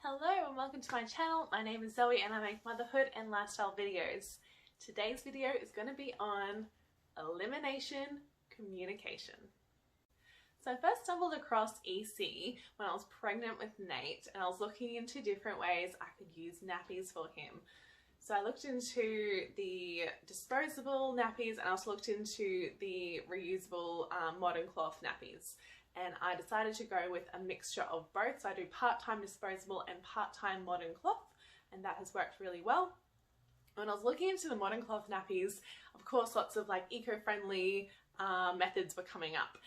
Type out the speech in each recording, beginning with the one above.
Hello and welcome to my channel. My name is Zoe and I make motherhood and lifestyle videos. Today's video is going to be on elimination communication. So I first stumbled across EC when I was pregnant with Nate and I was looking into different ways I could use nappies for him. So I looked into the disposable nappies and I also looked into the reusable modern cloth nappies. And I decided to go with a mixture of both. So I do part-time disposable and part-time modern cloth, and that has worked really well. When I was looking into the modern cloth nappies, of course, lots of like eco-friendly methods were coming up.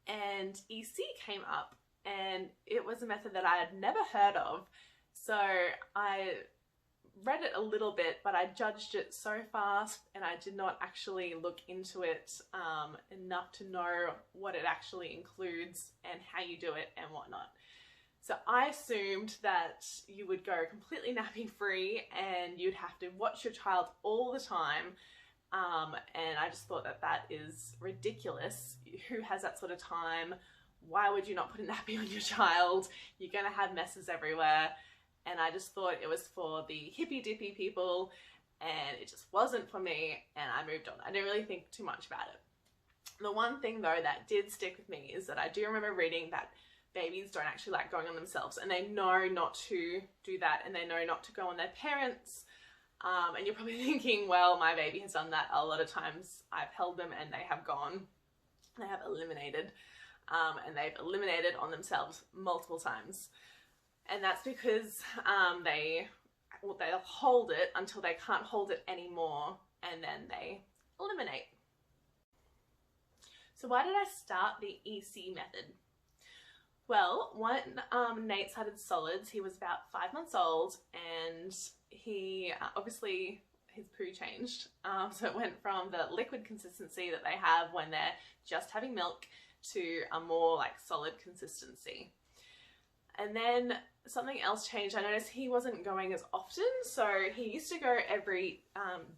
And EC came up, and it was a method that I had never heard of. So I read it a little bit, but I judged it so fast and I did not actually look into it enough to know what it actually includes and how you do it and whatnot. So I assumed that you would go completely nappy free and you'd have to watch your child all the time. And I just thought that that is ridiculous. Who has that sort of time? Why would you not put a nappy on your child? You're gonna have messes everywhere. And I just thought it was for the hippy dippy people and it just wasn't for me, and I moved on. I didn't really think too much about it. The one thing though that did stick with me is that I do remember reading that babies don't actually like going on themselves, and they know not to do that, and they know not to go on their parents. And you're probably thinking, well, my baby has done that a lot of times. I've held them and they have gone, they have eliminated, and they've eliminated on themselves multiple times. And that's because they'll hold it until they can't hold it anymore, and then they eliminate. So why did I start the EC method? Well, when Nate started solids, he was about 5 months old, and he obviously his poo changed. So it went from the liquid consistency that they have when they're just having milk to a more like solid consistency. And then something else changed. I noticed he wasn't going as often. So he used to go every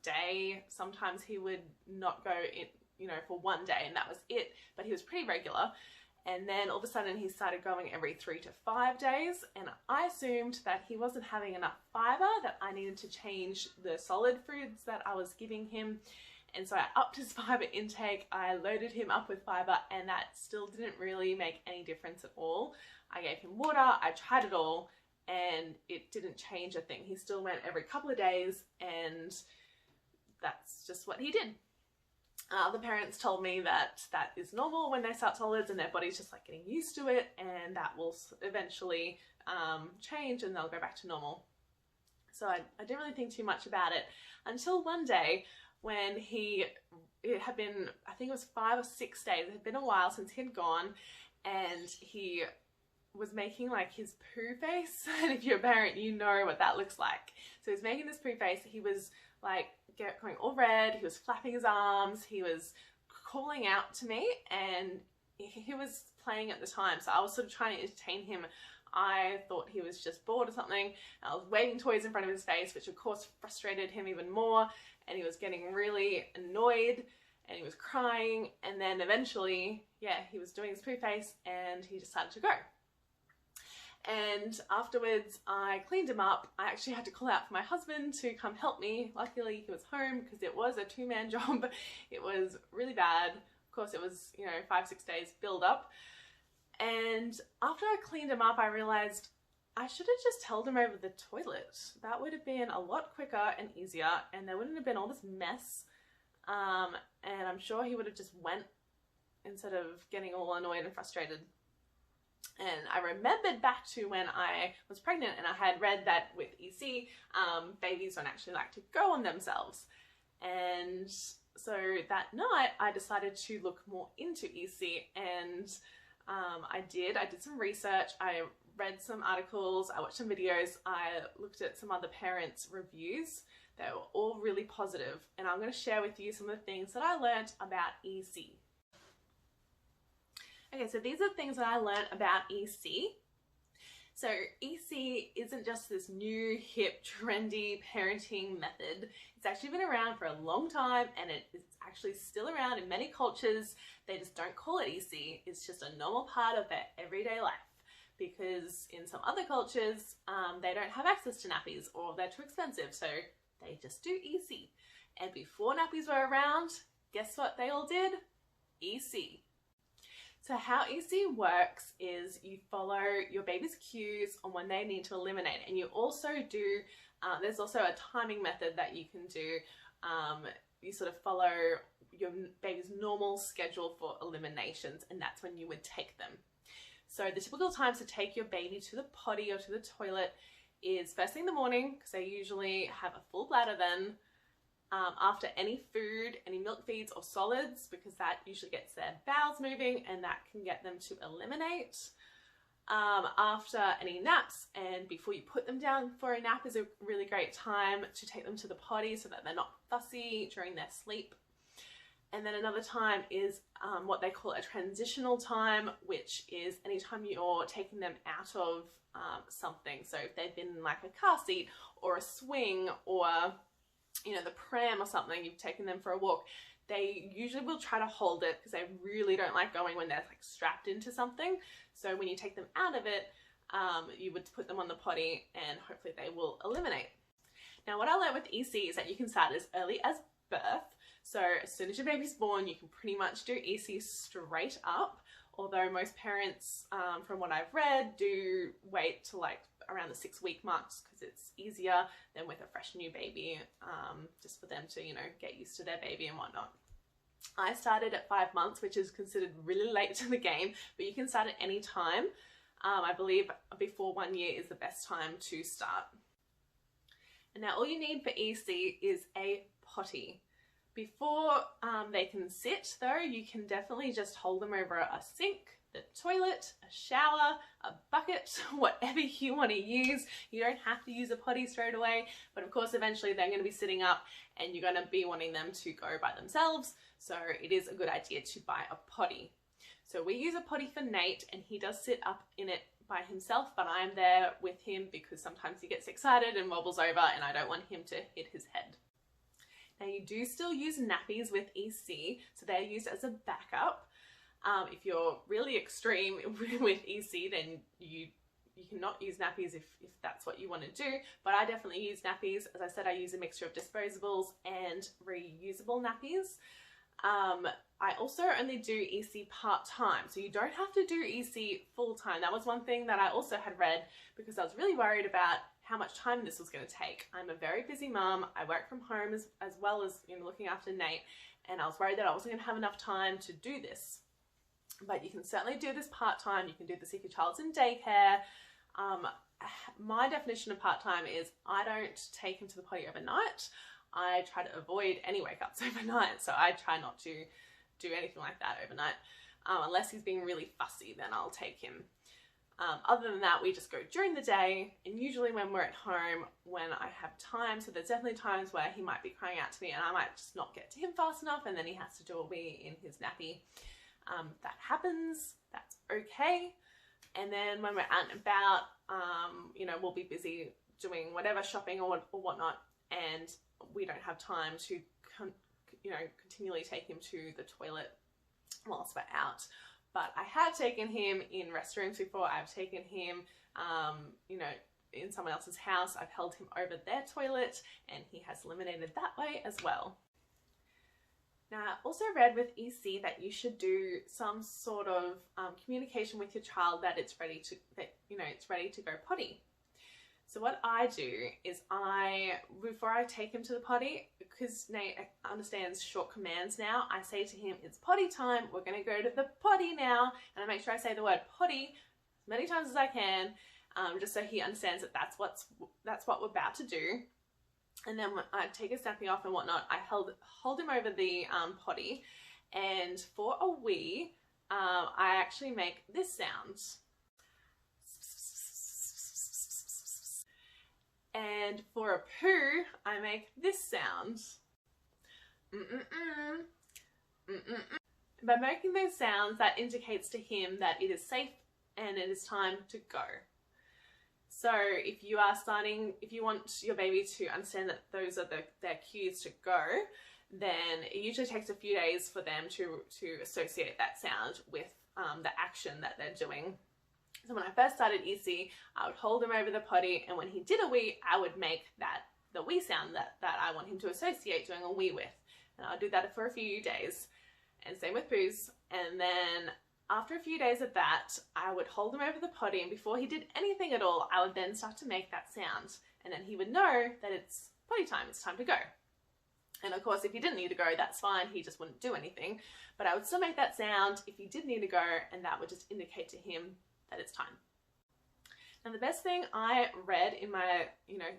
day. Sometimes he would not go in, for one day, and that was it. But he was pretty regular. And then all of a sudden he started going every 3 to 5 days. And I assumed that he wasn't having enough fiber, that I needed to change the solid foods that I was giving him. And so I upped his fiber intake, I loaded him up with fiber, and that still didn't really make any difference at all. I gave him water, I tried it all, and it didn't change a thing. He still went every couple of days, and that's just what he did. The parents told me that that is normal when they start solids and their body's just like getting used to it, and that will eventually change and they'll go back to normal. So I didn't really think too much about it until one day when it had been, I think it was 5 or 6 days, it had been a while since he'd gone, and he was making like his poo face. And if you're a parent, you know what that looks like. So he was making this poo face, he was like going all red, he was flapping his arms, he was calling out to me, and he was playing at the time, so I was sort of trying to entertain him. I thought he was just bored or something. I was waving toys in front of his face, which of course frustrated him even more, and he was getting really annoyed and he was crying, and then eventually, yeah, he was doing his poo face and he decided to go. And afterwards I cleaned him up. I actually had to call out for my husband to come help me. Luckily he was home because it was a 2-man job. It was really bad. Of course it was, 5, 6 days build up. And after I cleaned him up, I realized I should have just held him over the toilet. That would have been a lot quicker and easier, and there wouldn't have been all this mess. And I'm sure he would have just went instead of getting all annoyed and frustrated. And I remembered back to when I was pregnant and I had read that with EC, babies don't actually like to go on themselves. And so that night I decided to look more into EC, and I did some research, I read some articles, I watched some videos, I looked at some other parents' reviews. They were all really positive, and I'm going to share with you some of the things that I learned about EC. Okay, so these are things that I learned about EC. So EC isn't just this new, hip, trendy parenting method. It's actually been around for a long time, and it's actually still around in many cultures. They just don't call it EC. It's just a normal part of their everyday life. because in some other cultures, they don't have access to nappies or they're too expensive, so they just do EC. And before nappies were around, guess what they all did? EC. So how EC works is you follow your baby's cues on when they need to eliminate, and you also do, there's also a timing method that you can do. You sort of follow your baby's normal schedule for eliminations, and that's when you would take them. So the typical times to take your baby to the potty or to the toilet is first thing in the morning, because they usually have a full bladder then. After any food, any milk feeds or solids, because that usually gets their bowels moving and that can get them to eliminate. After any naps, and before you put them down for a nap is a really great time to take them to the potty so that they're not fussy during their sleep. And then another time is what they call a transitional time, which is anytime you're taking them out of something. So if they've been in like a car seat or a swing or, you know, the pram or something, you've taken them for a walk, they usually will try to hold it because they really don't like going when they're like strapped into something. So when you take them out of it, you would put them on the potty and hopefully they will eliminate. Now what I learned with EC is that you can start as early as birth. So as soon as your baby's born, you can pretty much do EC straight up. Although most parents, from what I've read, do wait till like around the 6-week marks because it's easier than with a fresh new baby, just for them to, you know, get used to their baby and whatnot. I started at 5 months, which is considered really late to the game, but you can start at any time. I believe before 1 year is the best time to start. And now all you need for EC is a potty. Before they can sit though, you can definitely just hold them over a sink, the toilet, a shower, a bucket, whatever you want to use. You don't have to use a potty straight away, but of course eventually they're going to be sitting up and you're going to be wanting them to go by themselves. So it is a good idea to buy a potty. So we use a potty for Nate and he does sit up in it by himself, but I'm there with him because sometimes he gets excited and wobbles over and I don't want him to hit his head. Now you do still use nappies with EC, so they're used as a backup. If you're really extreme with EC, then you cannot use nappies if that's what you want to do, but I definitely use nappies. As I said, I use a mixture of disposables and reusable nappies. I also only do EC part-time, so you don't have to do EC full-time. That was one thing that I also had read because I was really worried about how much time this was going to take. I'm a very busy mum. I work from home as well as, you know, looking after Nate, and I was worried that I wasn't going to have enough time to do this. But you can certainly do this part-time. You can do this if your child's in daycare. My definition of part-time is I don't take him to the potty overnight. I try to avoid any wake-ups overnight, so I try not to do anything like that overnight. Unless he's being really fussy, then I'll take him. Other than that, we just go during the day, and usually when we're at home, when I have time. So there's definitely times where he might be crying out to me and I might just not get to him fast enough and then he has to do a wee in his nappy. That happens, that's okay. And then when we're out and about, you know, we'll be busy doing whatever shopping or whatnot, and we don't have time to, you know, continually take him to the toilet whilst we're out. But I have taken him in restrooms before. I've taken him, you know, in someone else's house. I've held him over their toilet and he has eliminated that way as well. Now, I also read with EC that you should do some sort of communication with your child that it's ready to, it's ready to go potty. So what I do is before I take him to the potty, because Nate understands short commands now, I say to him, it's potty time, we're going to go to the potty now. And I make sure I say the word potty as many times as I can, just so he understands that that's what we're about to do. And then when I take his nappy off and whatnot, I hold him over the potty, and for a wee, I actually make this sound. And for a poo, I make this sound. By making those sounds, that indicates to him that it is safe and it is time to go. So if you want your baby to understand that those are their cues to go, then it usually takes a few days for them to associate that sound with the action that they're doing. So when I first started EC, I would hold him over the potty, and when he did a wee, I would make the wee sound that I want him to associate doing a wee with. And I'll do that for a few days. And same with poos. And then after a few days of that, I would hold him over the potty, and before he did anything at all, I would then start to make that sound. And then he would know that it's potty time, it's time to go. And of course, if he didn't need to go, that's fine, he just wouldn't do anything. But I would still make that sound if he did need to go, and that would just indicate to him that it's time. Now, the best thing I read in my,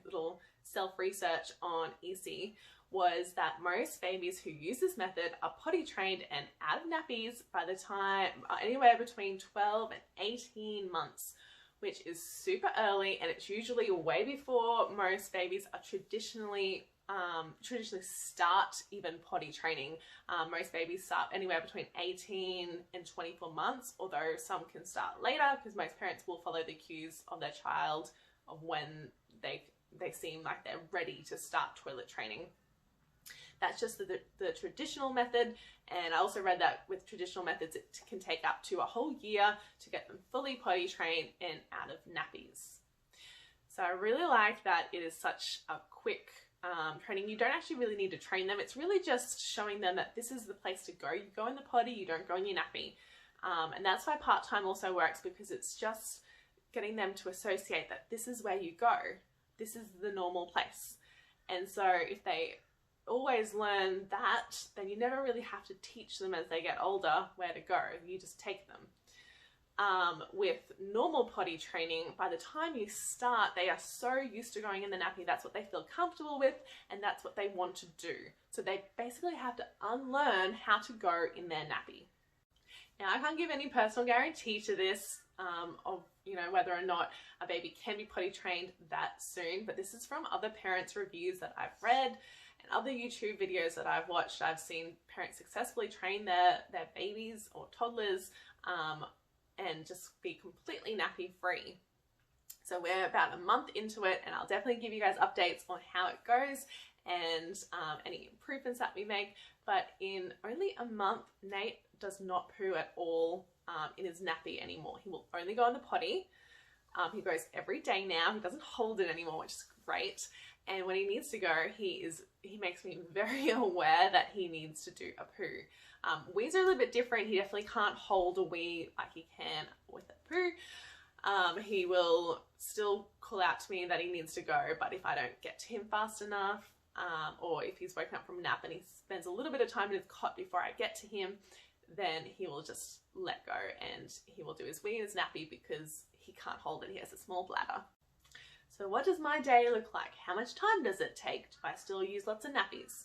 little self-research on EC was that most babies who use this method are potty trained and out of nappies by the time anywhere between 12 and 18 months, which is super early, and it's usually way before most babies are traditionally start even potty training. Most babies start anywhere between 18 and 24 months, although some can start later because most parents will follow the cues of their child of when they seem like they're ready to start toilet training. That's just the traditional method, and I also read that with traditional methods it can take up to a whole year to get them fully potty trained and out of nappies. So I really like that it is such a quick training. You don't actually really need to train them. It's really just showing them that this is the place to go. You go in the potty, you don't go in your nappy. And that's why part-time also works, because it's just getting them to associate that this is where you go. This is the normal place. And so if they always learn that, then you never really have to teach them as they get older where to go. You just take them. With normal potty training, by the time you start, they are so used to going in the nappy, that's what they feel comfortable with, and that's what they want to do. So they basically have to unlearn how to go in their nappy. Now, I can't give any personal guarantee to this, of whether or not a baby can be potty trained that soon, but this is from other parents' reviews that I've read and other YouTube videos that I've watched. I've seen parents successfully train their babies or toddlers and just be completely nappy free. So we're about a month into it, and I'll definitely give you guys updates on how it goes and any improvements that we make. But in only a month, Nate does not poo at all in his nappy anymore. He will only go in the potty. He goes every day now. He doesn't hold it anymore, which is great. And when he needs to go, he makes me very aware that he needs to do a poo. Wees are a little bit different. He definitely can't hold a wee like he can with a poo. He will still call out to me that he needs to go, but if I don't get to him fast enough, or if he's woken up from a nap and he spends a little bit of time in his cot before I get to him, then he will just let go and he will do his wee in his nappy because he can't hold it. He has a small bladder. So what does my day look like? How much time does it take? Do I still use lots of nappies?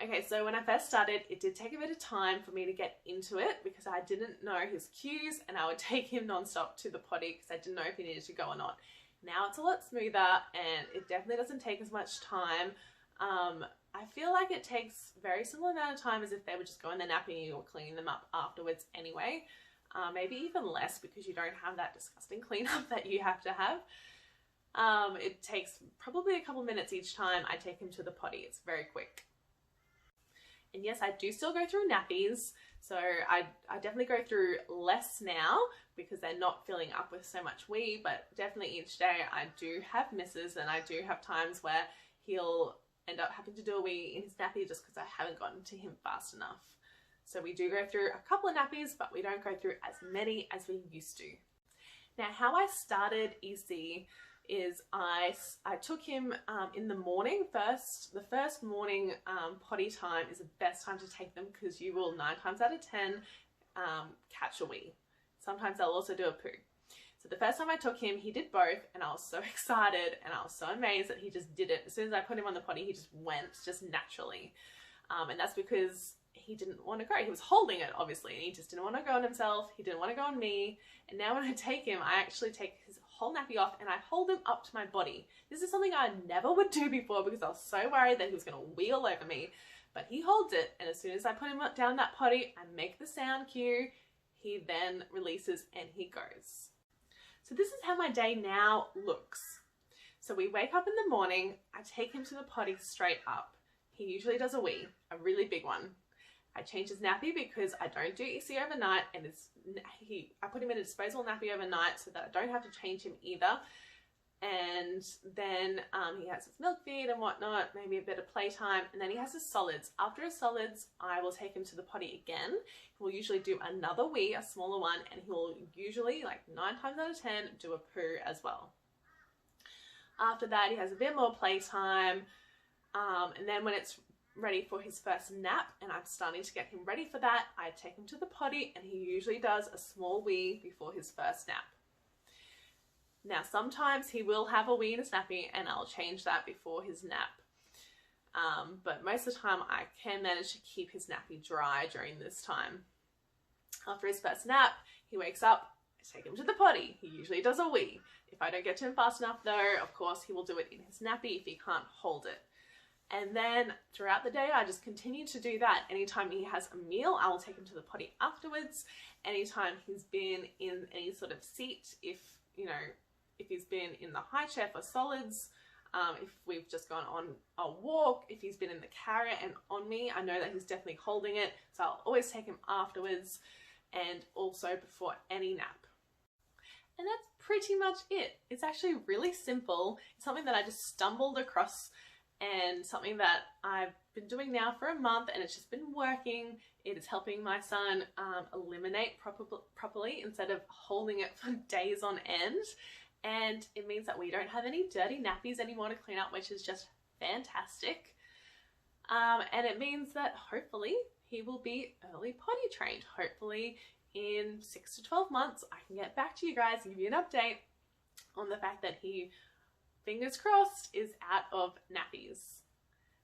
Okay, so when I first started, it did take a bit of time for me to get into it because I didn't know his cues, and I would take him non-stop to the potty because I didn't know if he needed to go or not. Now it's a lot smoother, and it definitely doesn't take as much time. I feel like it takes very similar amount of time as if they would just go in the nappy or clean them up afterwards anyway. Maybe even less because you don't have that disgusting cleanup that you have to have. It takes probably a couple minutes each time I take him to the potty. It's very quick. And yes, I do still go through nappies. So I definitely go through less now because they're not filling up with so much wee, but definitely each day I do have misses, and I do have times where he'll end up having to do a wee in his nappy just because I haven't gotten to him fast enough. So we do go through a couple of nappies, but we don't go through as many as we used to. Now, how I started EC is I took him in the morning first. The first morning potty time is the best time to take them because you will 9 times out of 10 catch a wee. Sometimes they'll also do a poo. So the first time I took him, he did both, and I was so excited and I was so amazed that he just did it. As soon as I put him on the potty, he just went just naturally. And that's because he didn't want to go. He was holding it, obviously, and he just didn't want to go on himself. He didn't want to go on me. And now when I take him, I actually take his whole nappy off and I hold him up to my body. This is something I never would do before because I was so worried that he was going to wheel over me. But he holds it, and as soon as I put him down that potty, I make the sound cue. He then releases and he goes. So this is how my day now looks. So we wake up in the morning, I take him to the potty straight up. He usually does a wee, a really big one. I change his nappy because I don't do EC overnight, and I put him in a disposable nappy overnight so that I don't have to change him either. And then he has his milk feed and whatnot, maybe a bit of playtime, and then he has his solids. After his solids, I will take him to the potty again. He will usually do another wee, a smaller one, and he will usually, like 9 times out of 10, do a poo as well. After that, he has a bit more playtime, and then when it's ready for his first nap and I'm starting to get him ready for that, I take him to the potty, and he usually does a small wee before his first nap. Now, sometimes he will have a wee in his nappy and I'll change that before his nap. But most of the time I can manage to keep his nappy dry during this time. After his first nap, he wakes up, I take him to the potty. He usually does a wee. If I don't get to him fast enough though, of course he will do it in his nappy if he can't hold it. And then throughout the day, I just continue to do that. Anytime he has a meal, I will take him to the potty afterwards. Anytime he's been in any sort of seat, if he's been in the high chair for solids, if we've just gone on a walk, if he's been in the carrier and on me, I know that he's definitely holding it. So I'll always take him afterwards and also before any nap. And that's pretty much it. It's actually really simple. It's something that I just stumbled across and something that I've been doing now for a month, and it's just been working. It is helping my son eliminate properly instead of holding it for days on end. And it means that we don't have any dirty nappies anymore to clean up, which is just fantastic. And it means that hopefully he will be early potty trained. Hopefully in 6 to 12 months, I can get back to you guys and give you an update on the fact that he, fingers crossed, is out of nappies.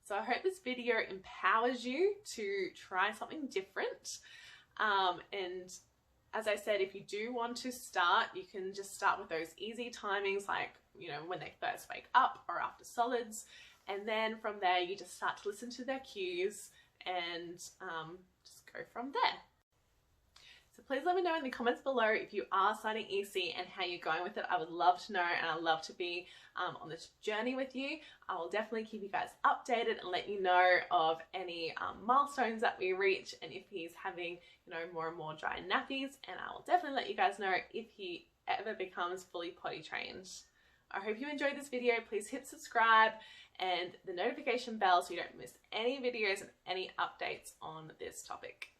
So I hope this video empowers you to try something different. And as I said, if you do want to start, you can just start with those easy timings, like, when they first wake up or after solids. And then from there, you just start to listen to their cues and just go from there. So please let me know in the comments below if you are starting EC and how you're going with it. I would love to know, and I'd love to be on this journey with you. I will definitely keep you guys updated and let you know of any milestones that we reach, and if he's having more and more dry nappies, and I will definitely let you guys know if he ever becomes fully potty trained. I hope you enjoyed this video. Please hit subscribe and the notification bell so you don't miss any videos and any updates on this topic.